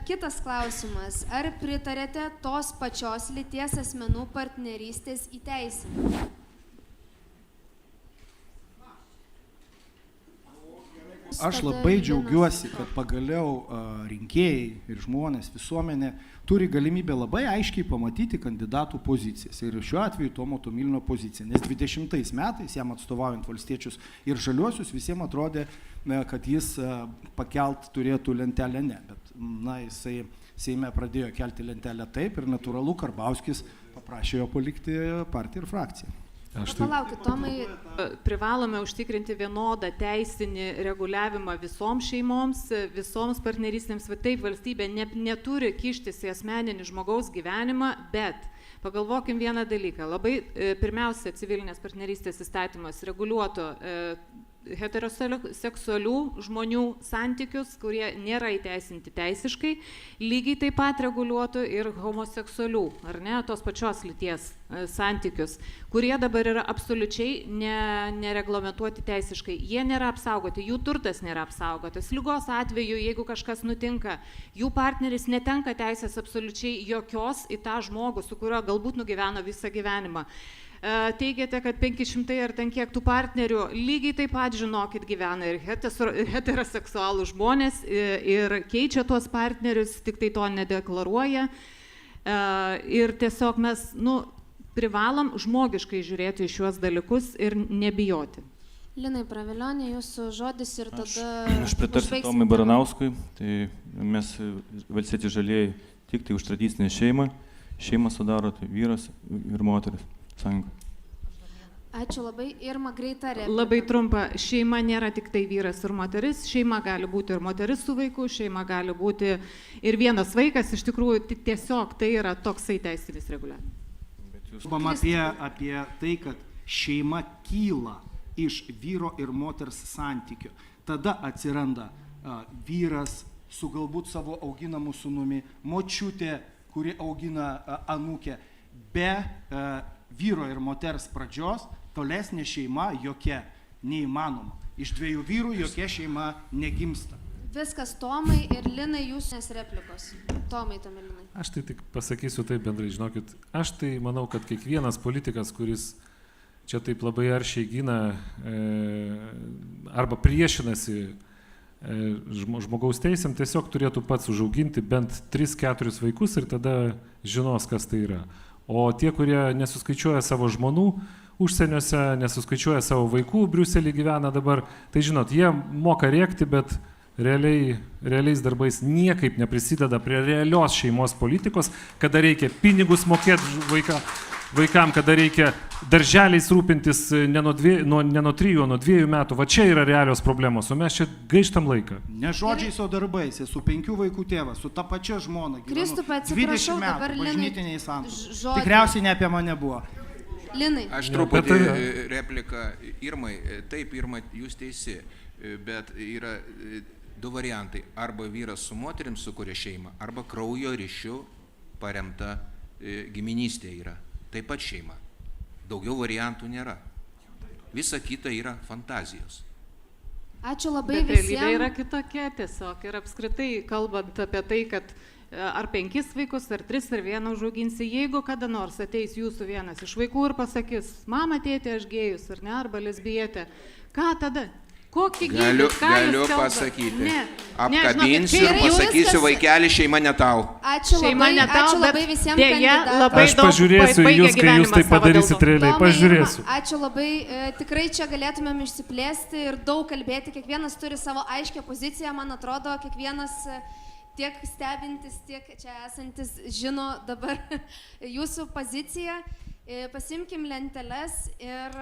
kitas klausimas. Ar pritarėte tos pačios lyties asmenų partnerystės įteisinimui? Aš labai džiaugiuosi, kad pagaliau rinkėjai ir žmonės, visuomenė turi galimybę labai aiškiai pamatyti kandidatų pozicijas. Ir šiuo atveju Tomo Tomilino poziciją. Nes 20 metais, jam atstovaujant valstiečius ir žaliuosius, visiems atrodė, kad jis pakelt turėtų lentelę ne. Bet jisai Seime pradėjo kelti lentelę taip ir natūralu Karbauskis paprašė jo palikti partiją ir frakciją. Palaukit, Tomai. Privalome užtikrinti vienodą teisinį reguliavimą visoms šeimoms, visoms partnerystėms. Taip, valstybė neturi kištis į asmeninį žmogaus gyvenimą, bet pagalvokim vieną dalyką. Labai pirmiausia, civilinės partnerystės įstatymas reguliuotų heteroseksualių žmonių santykius, kurie nėra įteisinti teisiškai, lygiai taip pat reguliuotų ir homoseksualių, ar ne, tos pačios lyties santykius, kurie dabar yra absoliučiai nereglamentuoti teisiškai. Jie nėra apsaugoti, jų turtas nėra apsaugotas. Ligos atveju, jeigu kažkas nutinka, jų partneris netenka teisės absoliučiai jokios į tą žmogų, su kuriuo galbūt nugyveno visą gyvenimą. Teigiate, kad 500 ar ten kiek tų partnerių, lygiai taip pat, žinokit, gyvena ir heteroseksualų žmonės ir keičia tuos partnerius, tik tai to nedeklaruoja. Ir tiesiog mes privalom žmogiškai žiūrėti į šiuos dalykus ir nebijoti. Linai Pravilionė, jūsų žodis ir tada... Aš pritarsiu Tomui Baranauskui, tai mes valstiečiai žalieji tik tai už tradicinę šeimą. Šeimą sudaro tai vyras ir moteris. Sąjunga. Ačiū labai. Irma, greita replika. Labai trumpa. Šeima nėra tik tai vyras ir moteris. Šeima gali būti ir moteris su vaiku, šeima gali būti ir vienas vaikas. Iš tikrųjų, tiesiog tai yra toksai teisinis reguliavimas. Kalbam apie tai, kad šeima kyla iš vyro ir moters santykio. Tada atsiranda vyras su galbūt savo auginamu sūnumi, močiutė, kuri augina anūkę. Be vyro ir moters pradžios tolesnė šeima jokia neįmanoma. Iš dviejų vyrų jokia šeima negimsta. Viskas, Tomai ir Linai, jūsų replikos. Tomai, Tomilinai. Aš tai tik pasakysiu taip bendrai, žinokit, aš tai manau, kad kiekvienas politikas, kuris čia taip labai aršiai gina arba priešinasi žmogaus teisėm, tiesiog turėtų pats užauginti bent 3-4 vaikus ir tada žinos, kas tai yra. O tie, kurie nesuskaičiuoja savo žmonų užsieniuose, nesuskaičiuoja savo vaikų, Briuselį gyvena dabar, tai žinot, jie moka rėkti, bet realiais darbais niekaip neprisideda prie realios šeimos politikos, kada reikia pinigus mokėti vaikam, kada reikia darželiais rūpintis ne nuo 3, o nuo 2 metų. Va čia yra realios problemos, o mes čia gaištam laiką. Ne žodžiais, o darbais. Esu 5 vaikų tėvas, su ta pačia žmona. Kristupai, atsiprašau, dabar Linai. Tikriausiai ne apie mane buvo. Linai. Aš truputį repliką Irmai. Taip, Irma, jūs teisi, bet yra 2 variantai. Arba vyras su moterim sukuria šeimą, arba kraujo ryšiu paremta giminystė yra. Taip pat šeima. Daugiau variantų nėra. Visa kita yra fantazijos. Ačiū labai visiems. Bet realybė yra kitokia tiesiog. Ir apskritai, kalbant apie tai, kad ar 5 vaikus, ar 3, ar 1 užauginsi, jeigu kada nors ateis jūsų vienas iš vaikų ir pasakys, mama, tėtė, aš gėjus, ar ne, arba lesbietė, ką tada? Galiu pasakyti. Apkabinsiu ir pasakysiu, vaikeli, šeima ne tau. Ačiū labai visiems kandidatams. Aš pažiūrėsiu jūs, kai jūs tai padarysit realiai. Pažiūrėsiu. Ačiū labai. Tikrai čia galėtumėm išsiplėsti ir daug kalbėti. Kiekvienas turi savo aiškę poziciją. Man atrodo, kiekvienas tiek stebintis, tiek čia esantis žino dabar jūsų poziciją. Pasimkim lenteles ir